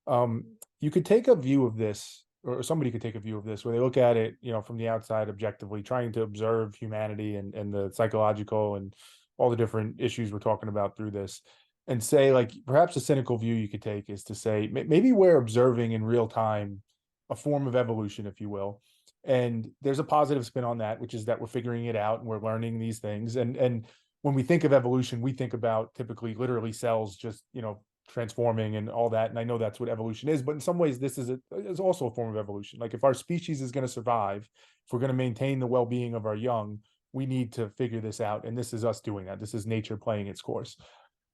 You could take a view of this, or somebody could take a view of this, where they look at it, from the outside objectively, trying to observe humanity and the psychological and all the different issues we're talking about through this, and say, like, perhaps a cynical view you could take is to say maybe we're observing in real time a form of evolution, if you will. And there's a positive spin on that, which is that we're figuring it out and we're learning these things. And when we think of evolution, we think about typically literally cells just, transforming and all that. And I know that's what evolution is, but in some ways, this is also a form of evolution. Like if our species is going to survive, if we're going to maintain the well-being of our young, we need to figure this out. And this is us doing that. This is nature playing its course.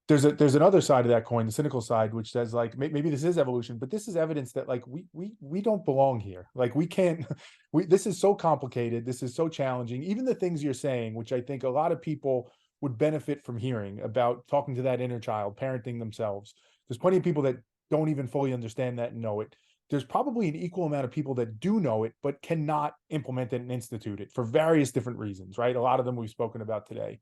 There's another side of that coin, the cynical side, which says like maybe this is evolution, but this is evidence that like we don't belong here. Like we can't. We This is so complicated. This is so challenging. Even the things you're saying, which I think a lot of people would benefit from hearing about talking to that inner child, parenting themselves. There's plenty of people that don't even fully understand that and know it. There's probably an equal amount of people that do know it but cannot implement it and institute it for various different reasons, right? A lot of them we've spoken about today.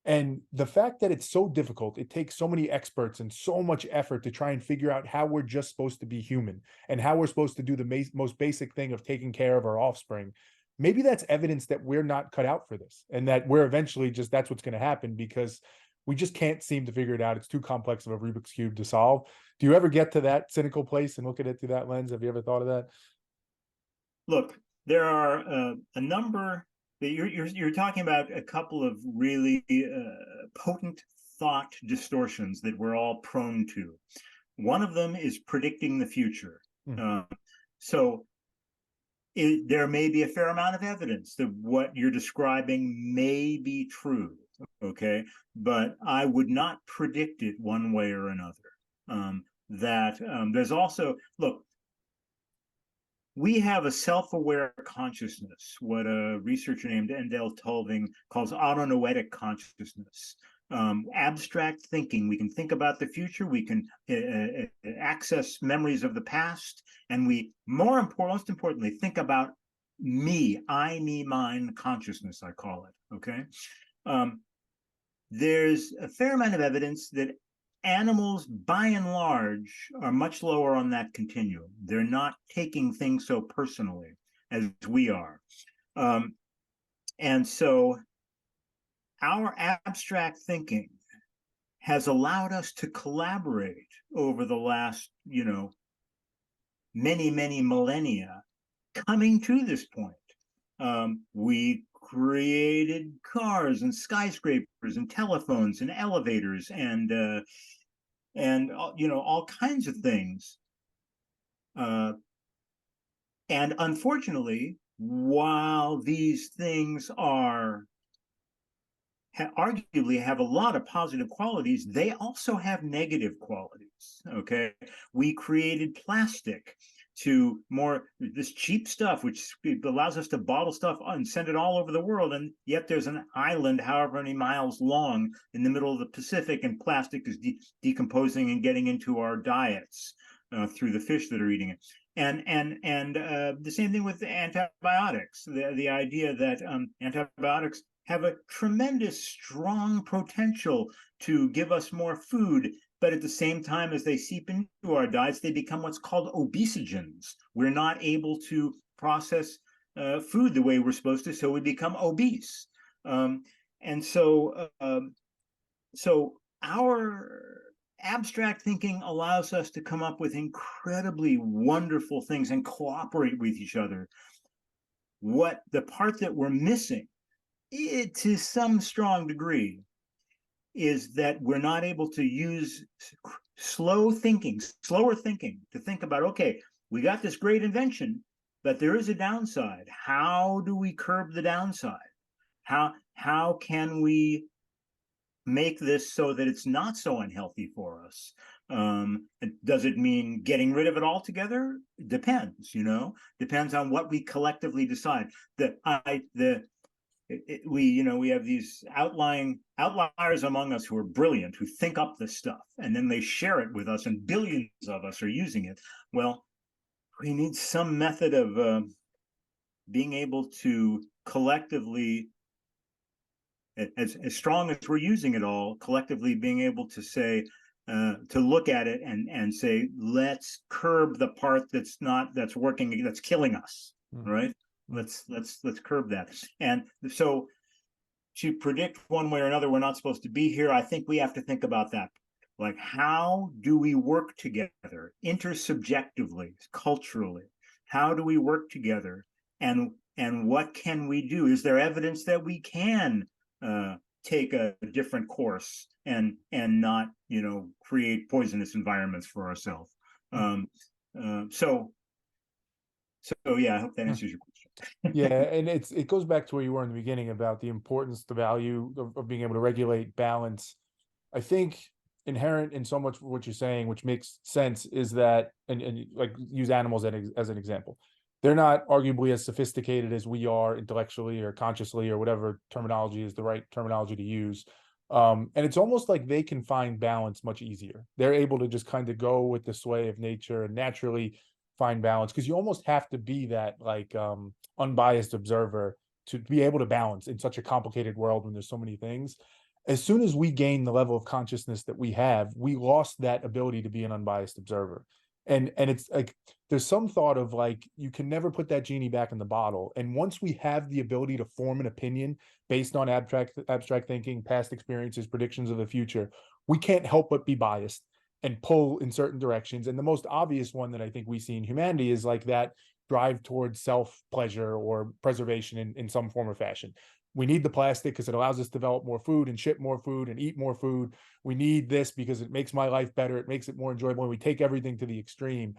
And the fact that it's so difficult, it takes so many experts and so much effort to try and figure out how we're just supposed to be human and how we're supposed to do the most basic thing of taking care of our offspring. Maybe that's evidence that we're not cut out for this and that we're eventually just that's what's going to happen because we just can't seem to figure it out. It's too complex of a Rubik's Cube to solve. Do you ever get to that cynical place and look at it through that lens? Have you ever thought of that? Look, there are a number that you're talking about a couple of really potent thought distortions that we're all prone to. One of them is predicting the future. Hmm. Uh, so there may be a fair amount of evidence that what you're describing may be true. Okay, but I would not predict it one way or another. That there's also look, we have a self-aware consciousness, what a researcher named Endel Tulving calls autonoetic consciousness. Abstract thinking. We can think about the future. We can access memories of the past, and most importantly, think about me, I, me, mine consciousness. I call it. Okay. Um, there's a fair amount of evidence that animals, by and large, are much lower on that continuum. They're not taking things so personally as we are. Um, and so our abstract thinking has allowed us to collaborate over the last, many, many millennia coming to this point. We created cars and skyscrapers and telephones and elevators and all kinds of things. And unfortunately, while these things arguably have a lot of positive qualities, they also have negative qualities. Okay, we created plastic to more this cheap stuff, which allows us to bottle stuff and send it all over the world. And yet there's an island, however many miles long, in the middle of the Pacific, and plastic is decomposing and getting into our diets through the fish that are eating it. And the same thing with antibiotics. The idea that antibiotics have a tremendous, strong potential to give us more food, but at the same time as they seep into our diets, they become what's called obesogens. We're not able to process food the way we're supposed to, so we become obese. And so our abstract thinking allows us to come up with incredibly wonderful things and cooperate with each other. What the part that we're missing, to some strong degree, is that we're not able to use slower thinking to think about, okay, we got this great invention, but there is a downside. How do we curb the downside? How can we make this so that it's not so unhealthy for us? Does it mean getting rid of it altogether? Depends, depends on what we collectively decide. We have these outliers among us who are brilliant, who think up this stuff, and then they share it with us, and billions of us are using it. Well, we need some method of being able to collectively, as strong as we're using it all, collectively being able to say, to look at it and say, let's curb the part that's working, that's killing us, Mm, right? mm, Let's curb that. And so to predict one way or another, we're not supposed to be here. I think we have to think about that. Like, how do we work together intersubjectively, culturally? How do we work together? And what can we do? Is there evidence that we can take a different course and not, create poisonous environments for ourselves? mm, Um, so yeah, I hope that mm. answers your Yeah, question. and it goes back to where you were in the beginning about the importance, the value of being able to regulate balance. I think inherent in so much of what you're saying, which makes sense, is that, and like use animals as an example. They're not arguably as sophisticated as we are intellectually or consciously or whatever terminology is the right terminology to use. And it's almost like they can find balance much easier. They're able to just kind of go with the sway of nature and naturally find balance, because you almost have to be that like unbiased observer to be able to balance in such a complicated world when there's so many things. As soon as we gain the level of consciousness that we have, we lost that ability to be an unbiased observer. And it's like there's some thought of like you can never put that genie back in the bottle. And once we have the ability to form an opinion based on abstract thinking, past experiences, predictions of the future, we can't help but be biased and pull in certain directions. And the most obvious one that I think we see in humanity is like that drive towards self pleasure or preservation in some form or fashion. We need the plastic because it allows us to develop more food and ship more food and eat more food. We need this because it makes my life better. It makes it more enjoyable. And we take everything to the extreme.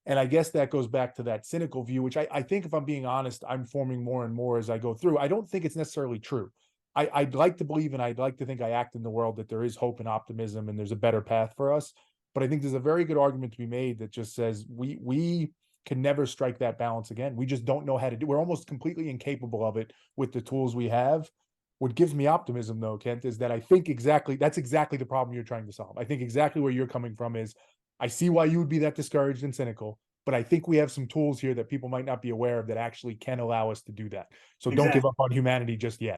And I guess that goes back to that cynical view, which I think, if I'm being honest, I'm forming more and more as I go through. I don't think it's necessarily true. I'd like to believe and I'd like to think I act in the world that there is hope and optimism and there's a better path for us. But I think there's a very good argument to be made that just says we can never strike that balance again. We just don't know how to do. We're almost completely incapable of it with the tools we have. What gives me optimism, though, Kent, is that I think that's exactly the problem you're trying to solve. I think exactly where you're coming from is I see why you would be that discouraged and cynical, but I think we have some tools here that people might not be aware of that actually can allow us to do that. So don't give Exactly. up on humanity just yet.